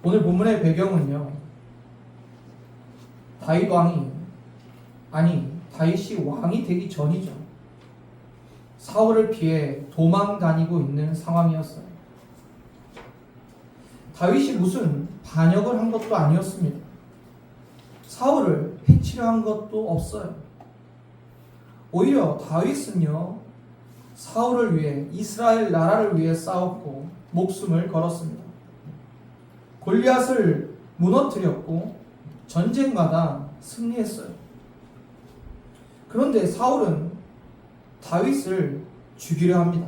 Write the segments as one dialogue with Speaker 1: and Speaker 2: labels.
Speaker 1: 오늘 본문의 배경은요, 다윗이 왕이 되기 전이죠. 사울을 피해 도망 다니고 있는 상황이었어요. 다윗이 무슨 반역을 한 것도 아니었습니다. 사울을 해치려 한 것도 없어요. 오히려 다윗은요, 사울을 위해, 이스라엘 나라를 위해 싸웠고 목숨을 걸었습니다. 골리앗을 무너뜨렸고 전쟁마다 승리했어요. 그런데 사울은 다윗을 죽이려 합니다.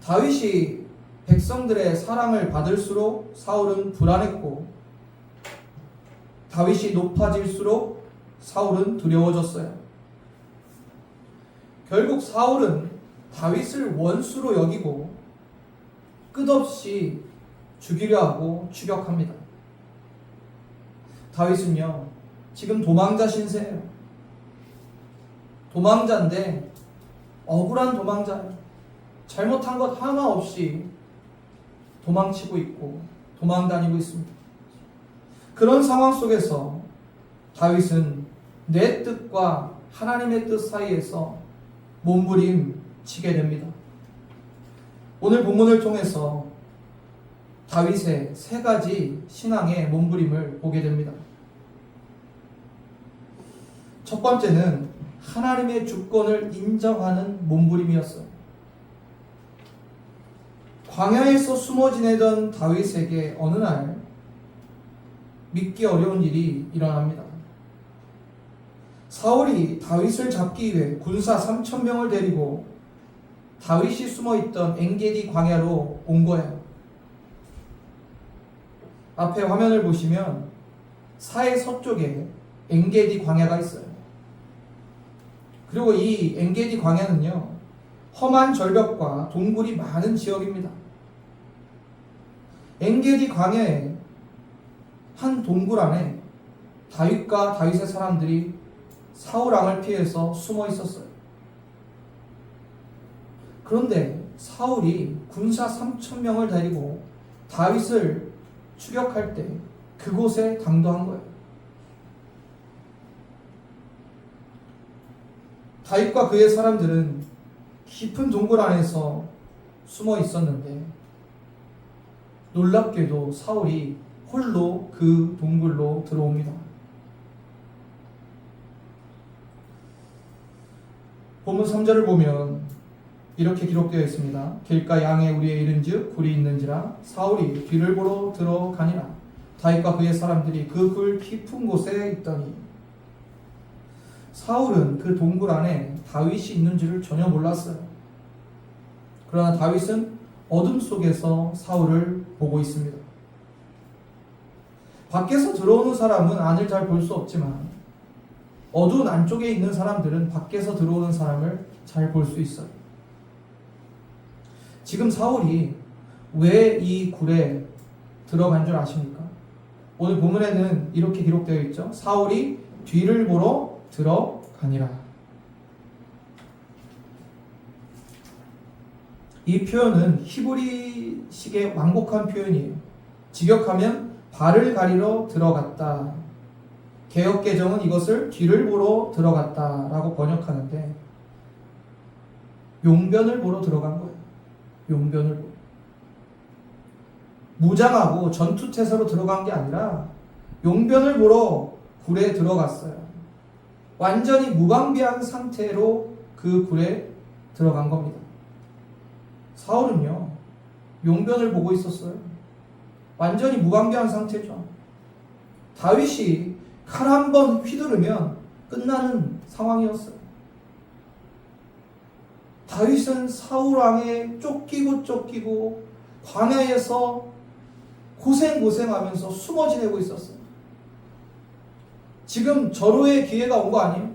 Speaker 1: 다윗이 백성들의 사랑을 받을수록 사울은 불안했고, 다윗이 높아질수록 사울은 두려워졌어요. 결국 사울은 다윗을 원수로 여기고 끝없이 죽이려 하고 추격합니다. 다윗은요, 지금 도망자 신세예요. 도망자인데 억울한 도망자예요. 잘못한 것 하나 없이 도망치고 있고 도망다니고 있습니다. 그런 상황 속에서 다윗은 내 뜻과 하나님의 뜻 사이에서 몸부림치게 됩니다. 오늘 본문을 통해서 다윗의 세 가지 신앙의 몸부림을 보게 됩니다. 첫 번째는 하나님의 주권을 인정하는 몸부림이었어요. 광야에서 숨어 지내던 다윗에게 어느 날 믿기 어려운 일이 일어납니다. 사울이 다윗을 잡기 위해 군사 3,000명을 데리고 다윗이 숨어있던 엔게디 광야로 온 거예요. 앞에 화면을 보시면 사해 서쪽에 엔게디 광야가 있어요. 그리고 이 엔게디 광야는요, 험한 절벽과 동굴이 많은 지역입니다. 엔게디 광야의 한 동굴 안에 다윗과 다윗의 사람들이 사울 왕을 피해서 숨어 있었어요. 그런데 사울이 군사 3,000명을 데리고 다윗을 추격할 때 그곳에 당도한 거예요. 다윗과 그의 사람들은 깊은 동굴 안에서 숨어 있었는데 놀랍게도 사울이 홀로 그 동굴로 들어옵니다. 본문 3절을 보면 이렇게 기록되어 있습니다. 길가 양에 우리에 이른즉 굴이 있는지라 사울이 뒤를 보러 들어가니라. 다윗과 그의 사람들이 그 굴 깊은 곳에 있더니, 사울은 그 동굴 안에 다윗이 있는 줄을 전혀 몰랐어요. 그러나 다윗은 어둠 속에서 사울을 보고 있습니다. 밖에서 들어오는 사람은 안을 잘 볼 수 없지만 어두운 안쪽에 있는 사람들은 밖에서 들어오는 사람을 잘 볼 수 있어요. 지금 사울이 왜 이 굴에 들어간 줄 아십니까? 오늘 본문에는 이렇게 기록되어 있죠. 사울이 뒤를 보러 들어가니라. 이 표현은 히브리식의 완곡한 표현이에요. 직역하면 발을 가리러 들어갔다. 개역개정은 이것을 뒤를 보러 들어갔다 라고 번역하는데, 용변을 보러 들어간 거예요. 용변을 보러. 무장하고 전투태세로 들어간 게 아니라 용변을 보러 굴에 들어갔어요. 완전히 무방비한 상태로 그 굴에 들어간 겁니다. 사울은요, 용변을 보고 있었어요. 완전히 무방비한 상태죠. 다윗이 칼 한 번 휘두르면 끝나는 상황이었어요. 다윗은 사울 왕에 쫓기고 광야에서 고생하면서 숨어 지내고 있었어요. 지금 절호의 기회가 온 거 아니에요?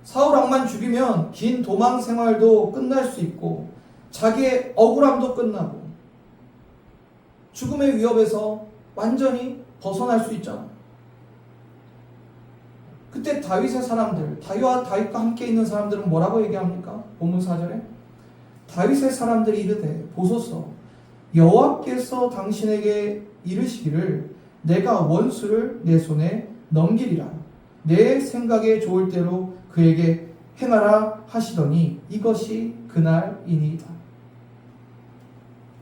Speaker 1: 사울 왕만 죽이면 긴 도망 생활도 끝날 수 있고 자기의 억울함도 끝나고 죽음의 위협에서 완전히 벗어날 수 있잖아. 그때 다윗의 사람들, 다윗과 함께 있는 사람들은 뭐라고 얘기합니까? 본문 4절에 다윗의 사람들이 이르되 보소서 여호와께서 당신에게 이르시기를 내가 원수를 내 손에 넘기리라. 내 생각에 좋을 대로 그에게 행하라 하시더니 이것이 그날이니이다.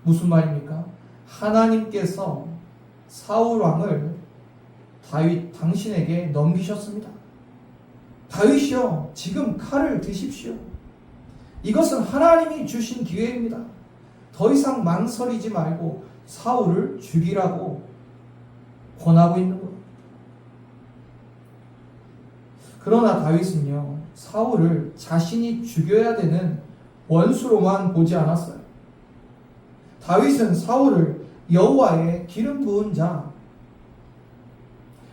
Speaker 1: 무슨 말입니까? 하나님께서 사울 왕을 다윗 당신에게 넘기셨습니다. 다윗이여, 지금 칼을 드십시오. 이것은 하나님이 주신 기회입니다. 더 이상 망설이지 말고 사울을 죽이라고 권하고 있는 겁니다. 그러나 다윗은요, 사울을 자신이 죽여야 되는 원수로만 보지 않았어요. 다윗은 사울을 여호와의 기름 부은 자,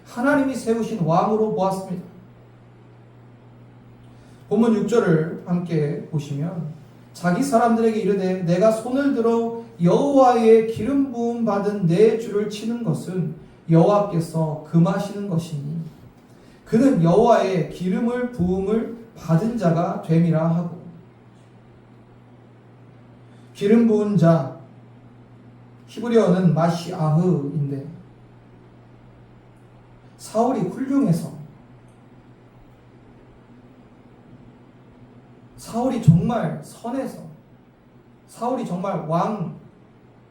Speaker 1: 하나님이 세우신 왕으로 보았습니다. 본문 6절을 함께 보시면 자기 사람들에게 이르되 내가 손을 들어 여호와의 기름 부음 받은 내 주를 치는 것은 여호와께서 금하시는 것이니 그는 여호와의 기름을 부음을 받은 자가 됨이라 하고, 기름 부은 자 히브리어는 마시아흐인데 사울이 훌륭해서, 사울이 정말 선해서, 사울이 정말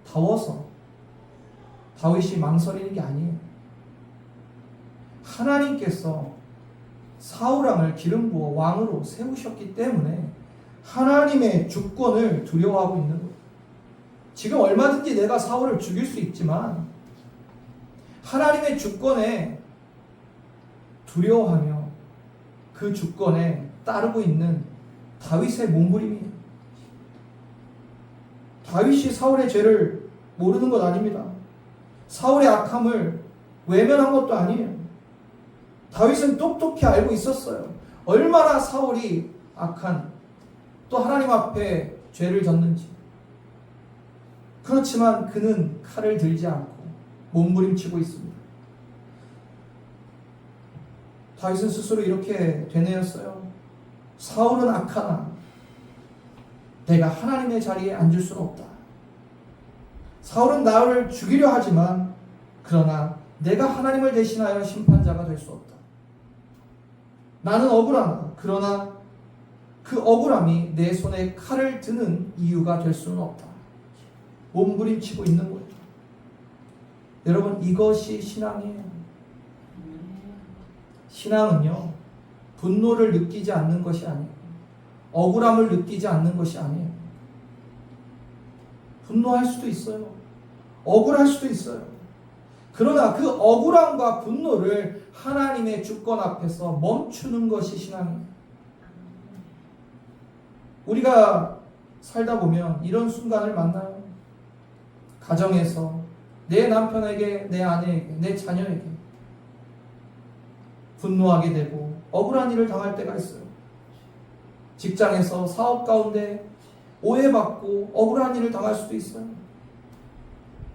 Speaker 1: 왕다워서 다윗이 망설이는 게 아니에요. 하나님께서 사울 왕을 기름 부어 왕으로 세우셨기 때문에 하나님의 주권을 두려워하고 있는 거예요. 지금 얼마든지 내가 사울을 죽일 수 있지만 하나님의 주권에 두려워하며 그 주권에 따르고 있는 다윗의 몸부림이에요. 다윗이 사울의 죄를 모르는 것 아닙니다. 사울의 악함을 외면한 것도 아니에요. 다윗은 똑똑히 알고 있었어요. 얼마나 사울이 악한, 또 하나님 앞에 죄를 졌는지. 그렇지만 그는 칼을 들지 않고 몸부림치고 있습니다. 다윗은 스스로 이렇게 되뇌었어요. 사울은 악하나 내가 하나님의 자리에 앉을 수는 없다. 사울은 나를 죽이려 하지만 그러나 내가 하나님을 대신하여 심판자가 될 수 없다. 나는 억울하나 그러나 그 억울함이 내 손에 칼을 드는 이유가 될 수는 없다. 몸부림치고 있는 거예요. 여러분, 이것이 신앙이에요. 신앙은요, 분노를 느끼지 않는 것이 아니에요. 억울함을 느끼지 않는 것이 아니에요. 분노할 수도 있어요. 억울할 수도 있어요. 그러나 그 억울함과 분노를 하나님의 주권 앞에서 멈추는 것이 신앙이에요. 우리가 살다 보면 이런 순간을 만나요. 가정에서 내 남편에게, 내 아내에게, 내 자녀에게 분노하게 되고 억울한 일을 당할 때가 있어요. 직장에서 사업 가운데 오해받고 억울한 일을 당할 수도 있어요.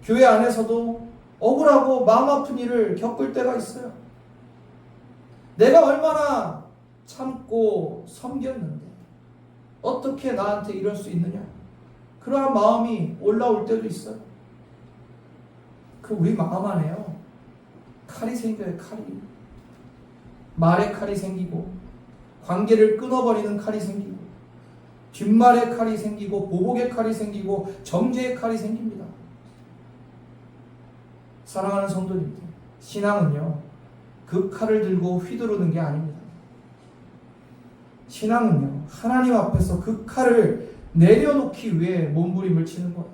Speaker 1: 교회 안에서도 억울하고 마음 아픈 일을 겪을 때가 있어요. 내가 얼마나 참고 섬겼는데 어떻게 나한테 이럴 수 있느냐, 그러한 마음이 올라올 때도 있어요. 그 우리 마음 안에요, 칼이 생겨요. 칼이, 말의 칼이 생기고 관계를 끊어버리는 칼이 생기고 뒷말의 칼이 생기고 보복의 칼이 생기고 정죄의 칼이 생깁니다. 사랑하는 성도님들, 신앙은요 그 칼을 들고 휘두르는 게 아닙니다. 신앙은요 하나님 앞에서 그 칼을 내려놓기 위해 몸부림을 치는 거예요.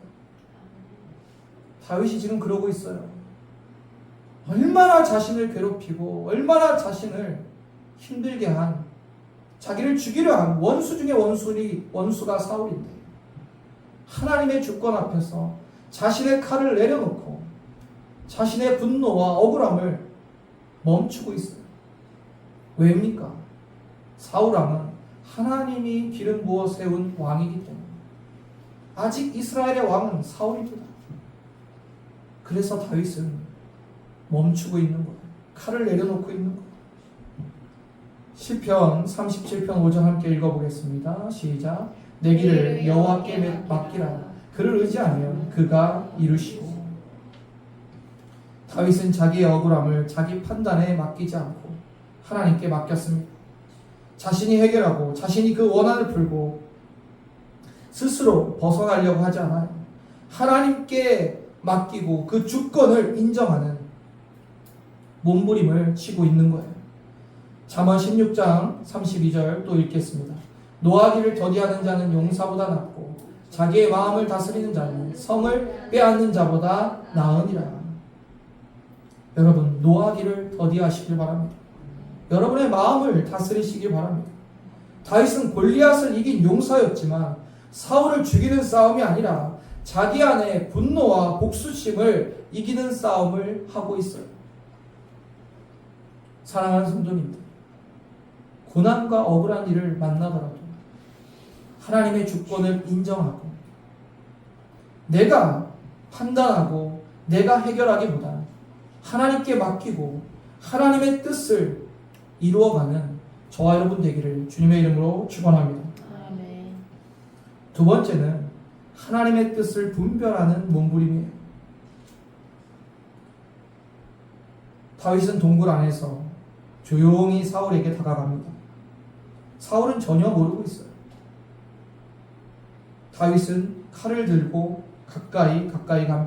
Speaker 1: 다윗이 지금 그러고 있어요. 얼마나 자신을 괴롭히고 얼마나 자신을 힘들게 한, 자기를 죽이려 한 원수 중에 원수가 사울인데 하나님의 주권 앞에서 자신의 칼을 내려놓고 자신의 분노와 억울함을 멈추고 있어요. 왜입니까? 사울 왕은 하나님이 기름 부어 세운 왕이기 때문에. 아직 이스라엘의 왕은 사울입니다. 그래서 다윗은 멈추고 있는 거예요. 칼을 내려놓고 있는 거예요. 시편 37편 5절 함께 읽어보겠습니다. 시작. 내 길을 여호와께 맡기라. 그를 의지하면 그가 이루시고. 다윗은 자기의 억울함을 자기 판단에 맡기지 않고 하나님께 맡겼습니다. 자신이 해결하고 자신이 그 원한을 풀고 스스로 벗어나려고 하지 않아요. 하나님께 맡기고 그 주권을 인정하는 몸부림을 치고 있는 거예요. 잠언 16장 32절 또 읽겠습니다. 노하기를 더디하는 자는 용사보다 낫고 자기의 마음을 다스리는 자는 성을 빼앗는 자보다 나으니라. 여러분, 노하기를 더디하시길 바랍니다. 여러분의 마음을 다스리시길 바랍니다. 다윗은 골리앗을 이긴 용사였지만 사울을 죽이는 싸움이 아니라 자기 안에 분노와 복수심을 이기는 싸움을 하고 있어요. 사랑하는 성도님들, 고난과 억울한 일을 만나더라도 하나님의 주권을 인정하고 내가 판단하고 내가 해결하기보다 하나님께 맡기고 하나님의 뜻을 이루어가는 저와 여러분 되기를 주님의 이름으로 축원합니다.
Speaker 2: 아멘.
Speaker 1: 두 번째는 하나님의 뜻을 분별하는 몸부림이에요. 다윗은 동굴 안에서 조용히 사울에게 다가갑니다. 사울은 전혀 모르고 있어요. 다윗은 칼을 들고 가까이 갑니다.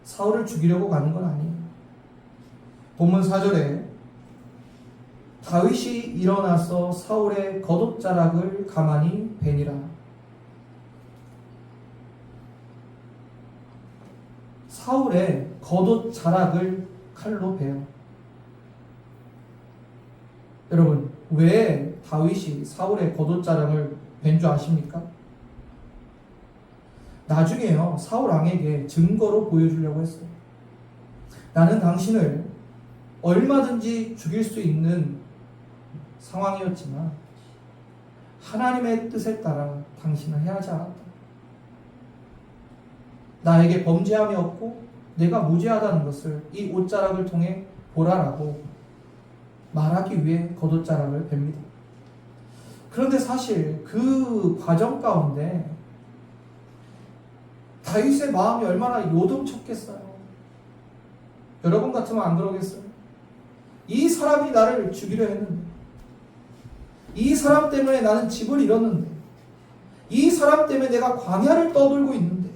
Speaker 1: 사울을 죽이려고 가는 건 아니에요. 본문 4절에 다윗이 일어나서 사울의 겉옷자락을 가만히 베니라. 사울의 겉옷자락을 칼로 베요. 여러분, 왜 다윗이 사울의 겉옷자락을 벤 줄 아십니까? 나중에요, 사울 왕에게 증거로 보여주려고 했어요. 나는 당신을 얼마든지 죽일 수 있는 상황이었지만 하나님의 뜻에 따라 당신을 해하지 않았다. 나에게 범죄함이 없고 내가 무죄하다는 것을 이 옷자락을 통해 보라라고 말하기 위해 겉옷자락을 뱁니다. 그런데 사실 그 과정 가운데 다윗의 마음이 얼마나 요동쳤겠어요. 여러분 같으면 안 그러겠어요? 이 사람이 나를 죽이려 했는데, 이 사람 때문에 나는 집을 잃었는데, 이 사람 때문에 내가 광야를 떠돌고 있는데,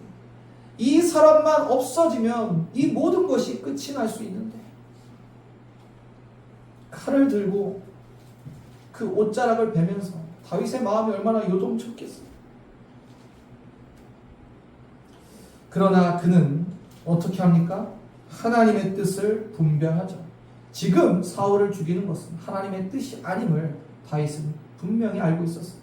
Speaker 1: 이 사람만 없어지면 이 모든 것이 끝이 날 수 있는데, 칼을 들고 그 옷자락을 베면서 다윗의 마음이 얼마나 요동쳤겠어요. 그러나 그는 어떻게 합니까? 하나님의 뜻을 분별하죠. 지금 사울을 죽이는 것은 하나님의 뜻이 아님을 다윗은 분명히 알고 있었어요.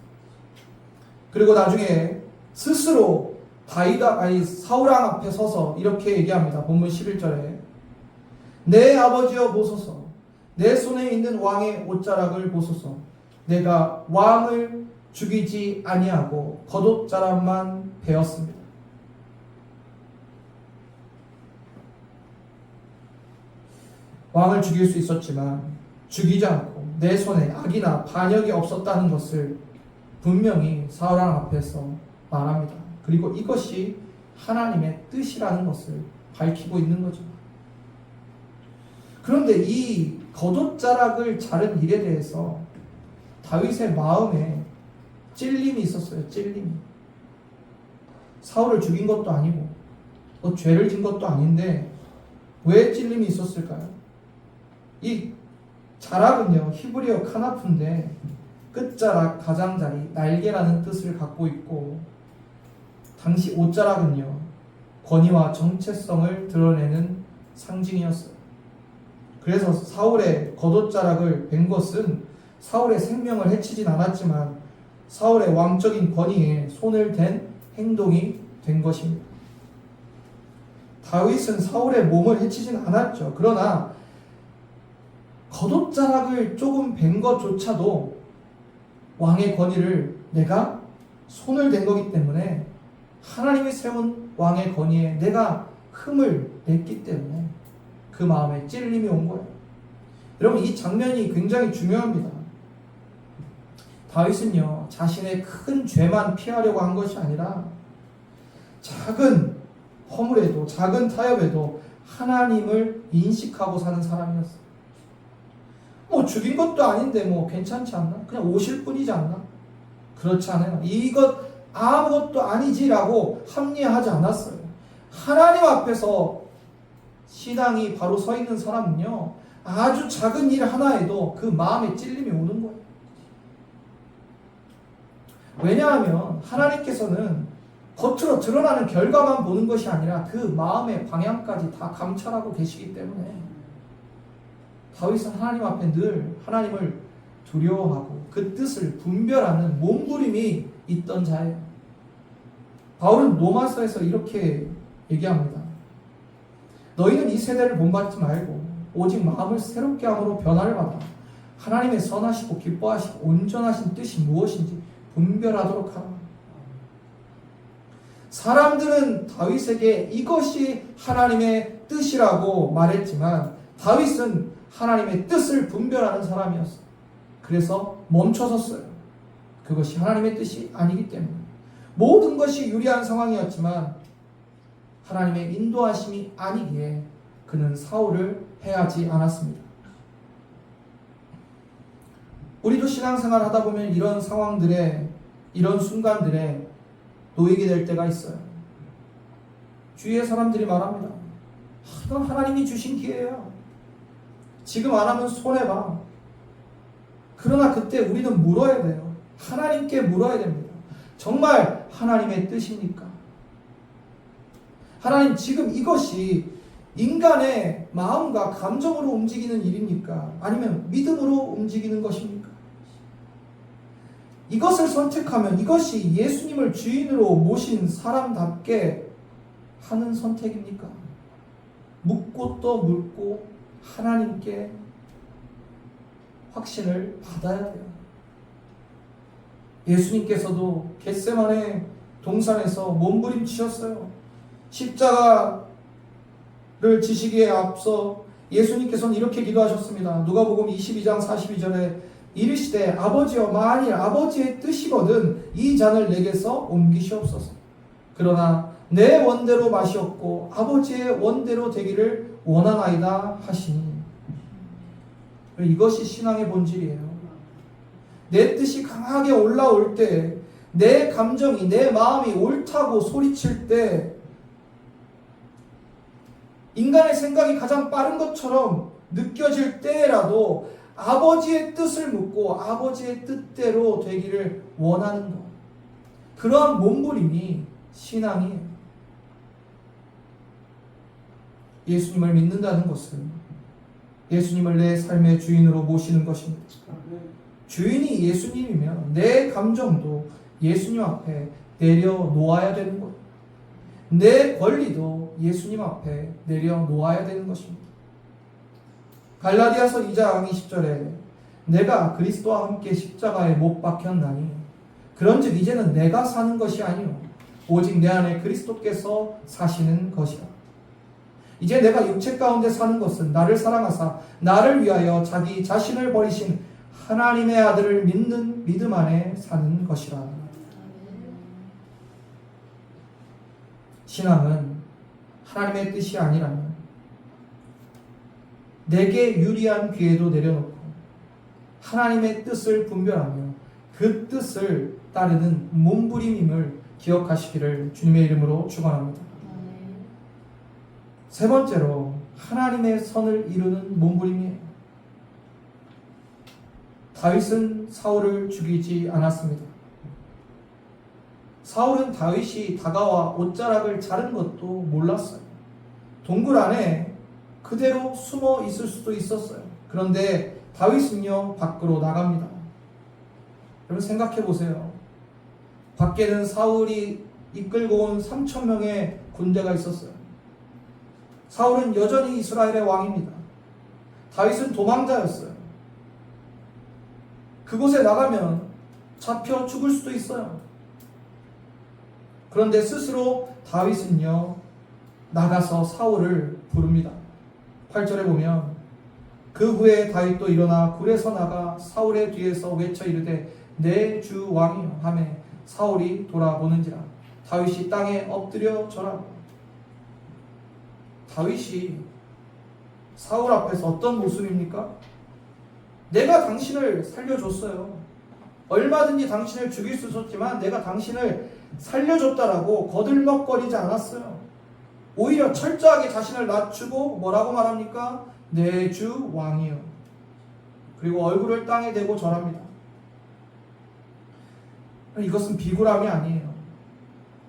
Speaker 1: 그리고 나중에 스스로 사울 왕 앞에 서서 이렇게 얘기합니다. 본문 11절에 내 아버지여 보소서, 내 손에 있는 왕의 옷자락을 보소서. 내가 왕을 죽이지 아니하고 겉옷자락만 베었습니다. 왕을 죽일 수 있었지만 죽이지 않고 내 손에 악이나 반역이 없었다는 것을 분명히 사울 왕 앞에서 말합니다. 그리고 이것이 하나님의 뜻이라는 것을 밝히고 있는 거죠. 그런데 이 겉옷자락을 자른 일에 대해서 다윗의 마음에 찔림이 있었어요. 찔림이. 사울을 죽인 것도 아니고 죄를 진 것도 아닌데 왜 찔림이 있었을까요? 이 자락은요, 히브리어 카나프인데 끝자락, 가장자리, 날개라는 뜻을 갖고 있고, 당시 옷자락은요 권위와 정체성을 드러내는 상징이었어요. 그래서 사울의 겉옷자락을 벤 것은 사울의 생명을 해치진 않았지만 사울의 왕적인 권위에 손을 댄 행동이 된 것입니다. 다윗은 사울의 몸을 해치진 않았죠. 그러나 겉옷자락을 조금 벤 것조차도 왕의 권위를 내가 손을 댄 거기 때문에, 하나님이 세운 왕의 권위에 내가 흠을 냈기 때문에 그 마음에 찔림이 온 거예요. 여러분, 이 장면이 굉장히 중요합니다. 다윗은요 자신의 큰 죄만 피하려고 한 것이 아니라 작은 허물에도 작은 타협에도 하나님을 인식하고 사는 사람이었어요. 뭐 죽인 것도 아닌데 뭐 괜찮지 않나? 그냥 오실 뿐이지 않나? 그렇지 않아요. 이것 아무것도 아니지라고 합리화하지 않았어요. 하나님 앞에서 신앙이 바로 서 있는 사람은요, 아주 작은 일 하나에도 그 마음에 찔림이 오는 거예요. 왜냐하면 하나님께서는 겉으로 드러나는 결과만 보는 것이 아니라 그 마음의 방향까지 다 감찰하고 계시기 때문에 다윗은 하나님 앞에 늘 하나님을 두려워하고 그 뜻을 분별하는 몸부림이 있던 자예요. 바울은 로마서에서 이렇게 얘기합니다. 너희는 이 세대를 본받지 말고 오직 마음을 새롭게 함으로 변화를 받아 하나님의 선하시고 기뻐하시고 온전하신 뜻이 무엇인지 분별하도록 하라. 사람들은 다윗에게 이것이 하나님의 뜻이라고 말했지만 다윗은 하나님의 뜻을 분별하는 사람이었어요. 그래서 멈춰섰어요. 그것이 하나님의 뜻이 아니기 때문에. 모든 것이 유리한 상황이었지만 하나님의 인도하심이 아니기에 그는 사울을 해하지 않았습니다. 우리도 신앙생활 하다 보면 이런 상황들에, 이런 순간들에 놓이게 될 때가 있어요. 주위의 사람들이 말합니다. 이건 하나님이 주신 기회야. 지금 안 하면 손해봐. 그러나 그때 우리는 물어야 돼요. 하나님께 물어야 됩니다. 정말 하나님의 뜻입니까? 하나님, 지금 이것이 인간의 마음과 감정으로 움직이는 일입니까? 아니면 믿음으로 움직이는 것입니까? 이것을 선택하면 이것이 예수님을 주인으로 모신 사람답게 하는 선택입니까? 묻고 또 묻고 하나님께 확신을 받아야 돼요. 예수님께서도 겟세마네 동산에서 몸부림치셨어요. 십자가를 지시기에 앞서 예수님께서는 이렇게 기도하셨습니다. 누가복음 22장 42절에 이르시되 아버지여, 만일 아버지의 뜻이거든 이 잔을 내게서 옮기시옵소서. 그러나 내 원대로 마시옵고 아버지의 원대로 되기를 원하나이다 하시니. 이것이 신앙의 본질이에요. 내 뜻이 강하게 올라올 때, 내 감정이, 내 마음이 옳다고 소리칠 때, 인간의 생각이 가장 빠른 것처럼 느껴질 때라도 아버지의 뜻을 묻고 아버지의 뜻대로 되기를 원하는 것, 그러한 몸부림이 신앙이에요. 예수님을 믿는다는 것은 예수님을 내 삶의 주인으로 모시는 것입니다. 주인이 예수님이면 내 감정도 예수님 앞에 내려놓아야 되는 것, 내 권리도 예수님 앞에 내려놓아야 되는 것입니다. 갈라디아서 2장 20절에 내가 그리스도와 함께 십자가에 못 박혔나니 그런즉 이제는 내가 사는 것이 아니요 오직 내 안에 그리스도께서 사시는 것이라. 이제 내가 육체 가운데 사는 것은 나를 사랑하사 나를 위하여 자기 자신을 버리신 하나님의 아들을 믿는 믿음 안에 사는 것이라. 신앙은 하나님의 뜻이 아니라면 내게 유리한 기회도 내려놓고 하나님의 뜻을 분별하며 그 뜻을 따르는 몸부림임을 기억하시기를 주님의 이름으로 축원합니다. 세 번째로 하나님의 선을 이루는 몸부림이에요. 다윗은 사울을 죽이지 않았습니다. 사울은 다윗이 다가와 옷자락을 자른 것도 몰랐어요. 동굴 안에 그대로 숨어 있을 수도 있었어요. 그런데 다윗은요, 밖으로 나갑니다. 여러분 생각해 보세요. 밖에는 사울이 이끌고 온 3,000명의 군대가 있었어요. 사울은 여전히 이스라엘의 왕입니다. 다윗은 도망자였어요. 그곳에 나가면 잡혀 죽을 수도 있어요. 그런데 스스로 다윗은요, 나가서 사울을 부릅니다. 8절에 보면 그 후에 다윗도 일어나 굴에서 나가 사울의 뒤에서 외쳐 이르되 내 주 왕이여 하매 사울이 돌아보는지라 다윗이 땅에 엎드려 절하고. 다윗이 사울 앞에서 어떤 모습입니까? 내가 당신을 살려줬어요. 얼마든지 당신을 죽일 수 있었지만 내가 당신을 살려줬다라고 거들먹거리지 않았어요. 오히려 철저하게 자신을 낮추고 뭐라고 말합니까? 내 주 왕이요. 그리고 얼굴을 땅에 대고 절합니다. 이것은 비굴함이 아니에요.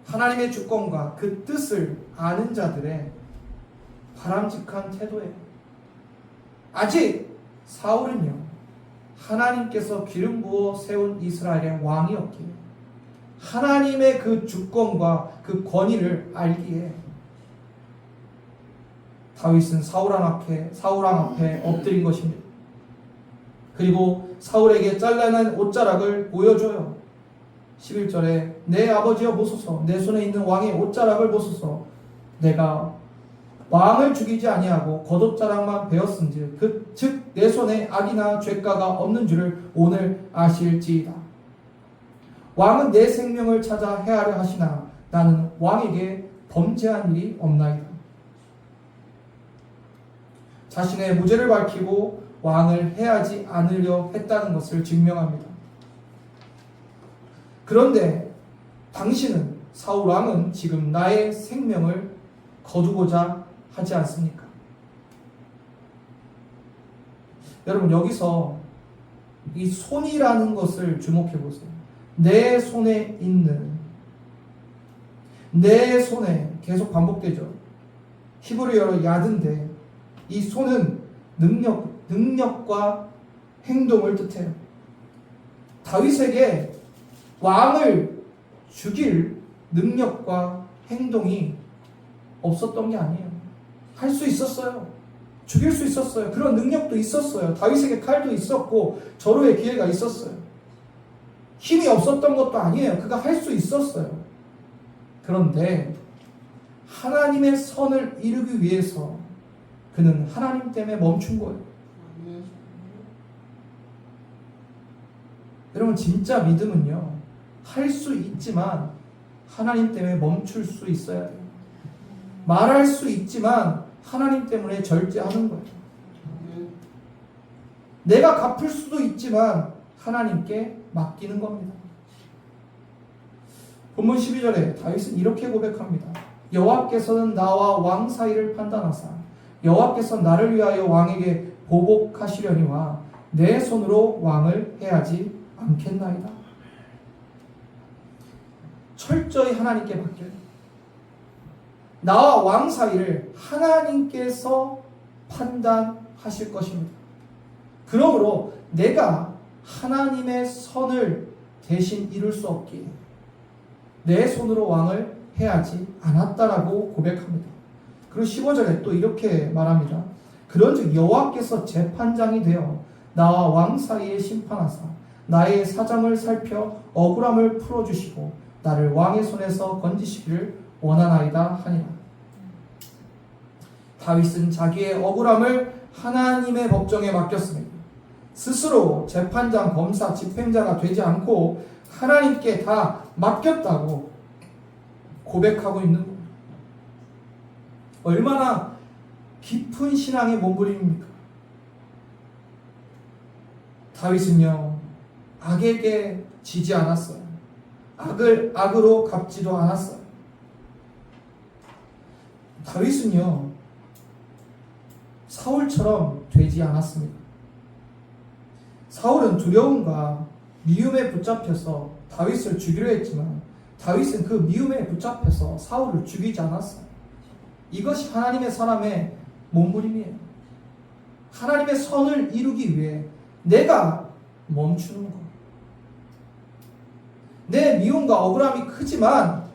Speaker 1: 하나님의 주권과 그 뜻을 아는 자들의 바람직한 태도예요. 아직 사울은요, 하나님께서 기름 부어 세운 이스라엘의 왕이었기에 하나님의 그 주권과 그 권위를 알기에 다윗은 사울왕 앞에 엎드린 것입니다. 그리고 사울에게 잘라낸 옷자락을 보여줘요. 11절에 내 아버지여 보소서, 내 손에 있는 왕의 옷자락을 보소서. 내가 왕을 죽이지 아니하고 겉옷자락만 베었은즉 즉 내 손에 악이나 죄가가 없는 줄을 오늘 아실지이다. 왕은 내 생명을 찾아 해하려 하시나 나는 왕에게 범죄한 일이 없나이다. 자신의 무죄를 밝히고 왕을 해하지 않으려 했다는 것을 증명합니다. 그런데 당신은, 사울 왕은 지금 나의 생명을 거두고자 하지 않습니까? 여러분, 여기서 이 손이라는 것을 주목해 보세요. 내 손에 있는, 내 손에 계속 반복되죠. 히브리어로 야든데 이 손은 능력과 행동을 뜻해요. 다윗에게 왕을 죽일 능력과 행동이 없었던 게 아니에요. 할 수 있었어요. 죽일 수 있었어요. 그런 능력도 있었어요. 다윗에게 칼도 있었고 절호의 기회가 있었어요. 힘이 없었던 것도 아니에요. 그가 할 수 있었어요. 그런데 하나님의 선을 이루기 위해서 그는 하나님 때문에 멈춘 거예요. 여러분, 진짜 믿음은요, 할 수 있지만 하나님 때문에 멈출 수 있어야 돼요. 말할 수 있지만 하나님 때문에 절제하는 거예요. 내가 갚을 수도 있지만 하나님께 맡기는 겁니다. 본문 12절에 다윗은 이렇게 고백합니다. 여호와께서는 나와 왕 사이를 판단하사 여호와께서 나를 위하여 왕에게 보복하시려니와 내 손으로 왕을 해하지 않겠나이다. 철저히 하나님께 맡겨요. 나와 왕 사이를 하나님께서 판단하실 것입니다. 그러므로 내가 하나님의 선을 대신 이룰 수 없기에 내 손으로 왕을 해하지 않았다라고 고백합니다. 그리고 15절에 또 이렇게 말합니다. 그런즉 여호와께서 재판장이 되어 나와 왕 사이에 심판하사 나의 사정을 살펴 억울함을 풀어주시고 나를 왕의 손에서 건지시기를 원하나이다 하니라. 다윗은 자기의 억울함을 하나님의 법정에 맡겼습니다. 스스로 재판장, 검사, 집행자가 되지 않고 하나님께 다 맡겼다고 고백하고 있는 겁니다. 얼마나 깊은 신앙의 몸부림입니까? 다윗은요, 악에게 지지 않았어요. 악을 악으로 갚지도 않았어요. 다윗은요, 사울처럼 되지 않았습니다. 사울은 두려움과 미움에 붙잡혀서 다윗을 죽이려 했지만 다윗은 그 미움에 붙잡혀서 사울을 죽이지 않았어요. 이것이 하나님의 사람의 몸부림이에요. 하나님의 선을 이루기 위해 내가 멈추는 것. 내 미움과 억울함이 크지만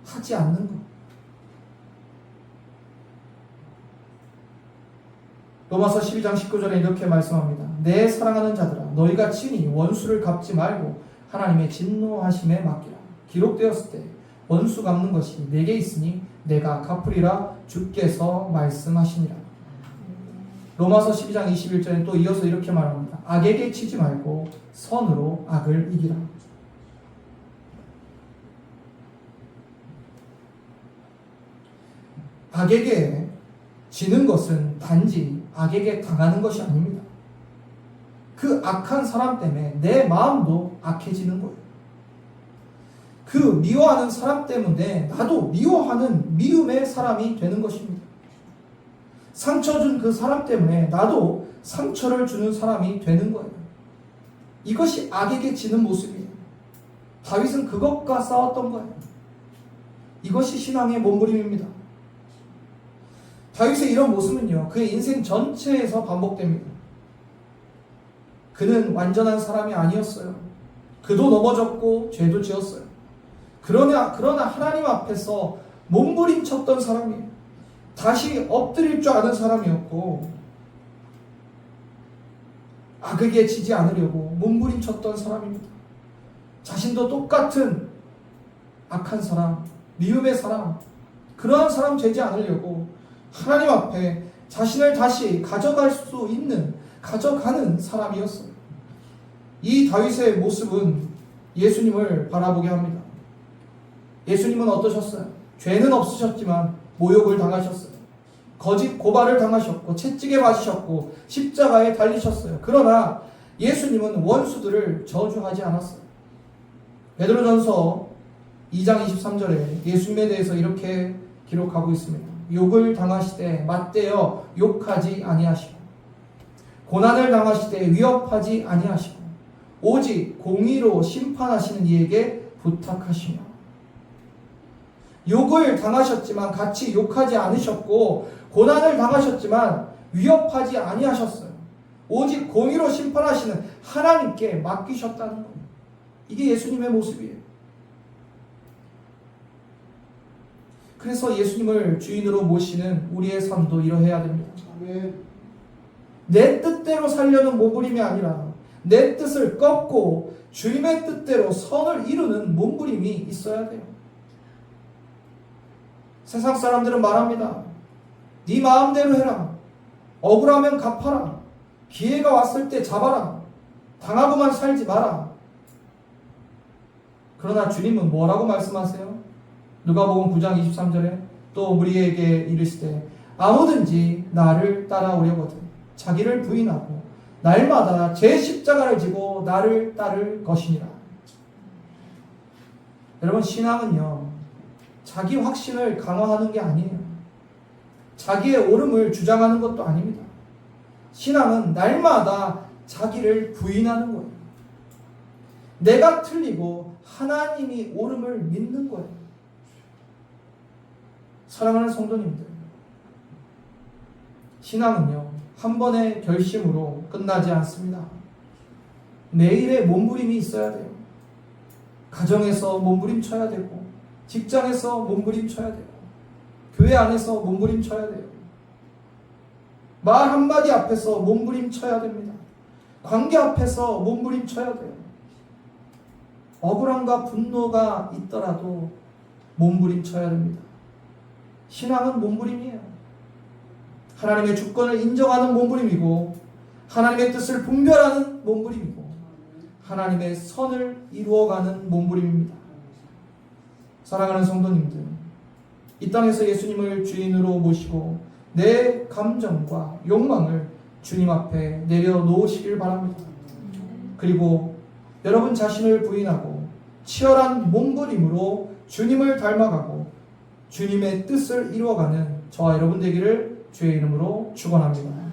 Speaker 1: 하지 않는 것. 로마서 12장 19절에 이렇게 말씀합니다. 내 사랑하는 자들아, 너희가 친히 원수를 갚지 말고 하나님의 진노하심에 맡기라. 기록되었을 때 원수 갚는 것이 내게 있으니 내가 갚으리라 주께서 말씀하시니라. 로마서 12장 21절에 또 이어서 이렇게 말합니다. 악에게 치지 말고 선으로 악을 이기라. 악에게 지는 것은 단지 악에게 당하는 것이 아닙니다. 그 악한 사람 때문에 내 마음도 악해지는 거예요. 그 미워하는 사람 때문에 나도 미워하는 미움의 사람이 되는 것입니다. 상처 준 그 사람 때문에 나도 상처를 주는 사람이 되는 거예요. 이것이 악에게 지는 모습이에요. 다윗은 그것과 싸웠던 거예요. 이것이 신앙의 몸부림입니다. 다윗의 이런 모습은요, 그의 인생 전체에서 반복됩니다. 그는 완전한 사람이 아니었어요. 그도 넘어졌고 죄도 지었어요. 그러나 하나님 앞에서 몸부림쳤던 사람이에요. 다시 엎드릴 줄 아는 사람이었고, 악에게 지지 않으려고 몸부림쳤던 사람입니다. 자신도 똑같은 악한 사람, 미움의 사람, 그러한 사람 되지 않으려고 하나님 앞에 자신을 다시 가져갈 수 있는, 가져가는 사람이었어요. 이 다윗의 모습은 예수님을 바라보게 합니다. 예수님은 어떠셨어요? 죄는 없으셨지만 모욕을 당하셨어요. 거짓 고발을 당하셨고 채찍에 맞으셨고 십자가에 달리셨어요. 그러나 예수님은 원수들을 저주하지 않았어요. 베드로전서 2장 23절에 예수님에 대해서 이렇게 기록하고 있습니다. 욕을 당하시되 맞대어 욕하지 아니하시고 고난을 당하시되 위협하지 아니하시고 오직 공의로 심판하시는 이에게 부탁하시며. 욕을 당하셨지만 같이 욕하지 않으셨고 고난을 당하셨지만 위협하지 아니하셨어요. 오직 공의로 심판하시는 하나님께 맡기셨다는 거예요. 이게 예수님의 모습이에요. 그래서 예수님을 주인으로 모시는 우리의 삶도 이러해야 됩니다. 내 뜻대로 살려는 몸부림이 아니라 내 뜻을 꺾고 주님의 뜻대로 선을 이루는 몸부림이 있어야 돼요. 세상 사람들은 말합니다. 네 마음대로 해라. 억울하면 갚아라. 기회가 왔을 때 잡아라. 당하고만 살지 마라. 그러나 주님은 뭐라고 말씀하세요? 누가복음 9장 23절에 또 우리에게 이르시되 아무든지 나를 따라오려거든 자기를 부인하고 날마다 제 십자가를 지고 나를 따를 것이니라. 여러분, 신앙은요 자기 확신을 강화하는 게 아니에요. 자기의 옳음을 주장하는 것도 아닙니다. 신앙은 날마다 자기를 부인하는 거예요. 내가 틀리고 하나님이 옳음을 믿는 거예요. 사랑하는 성도님들, 신앙은요 한 번의 결심으로 끝나지 않습니다. 매일의 몸부림이 있어야 돼요. 가정에서 몸부림쳐야 되고 직장에서 몸부림쳐야 되고 교회 안에서 몸부림쳐야 돼요. 말 한마디 앞에서 몸부림쳐야 됩니다. 관계 앞에서 몸부림쳐야 돼요. 억울함과 분노가 있더라도 몸부림쳐야 됩니다. 신앙은 몸부림이에요. 하나님의 주권을 인정하는 몸부림이고 하나님의 뜻을 분별하는 몸부림이고 하나님의 선을 이루어가는 몸부림입니다. 사랑하는 성도님들, 이 땅에서 예수님을 주인으로 모시고 내 감정과 욕망을 주님 앞에 내려놓으시길 바랍니다. 그리고 여러분 자신을 부인하고 치열한 몸부림으로 주님을 닮아가고 주님의 뜻을 이루어가는 저와 여러분 되기를 주의 이름으로 축원합니다.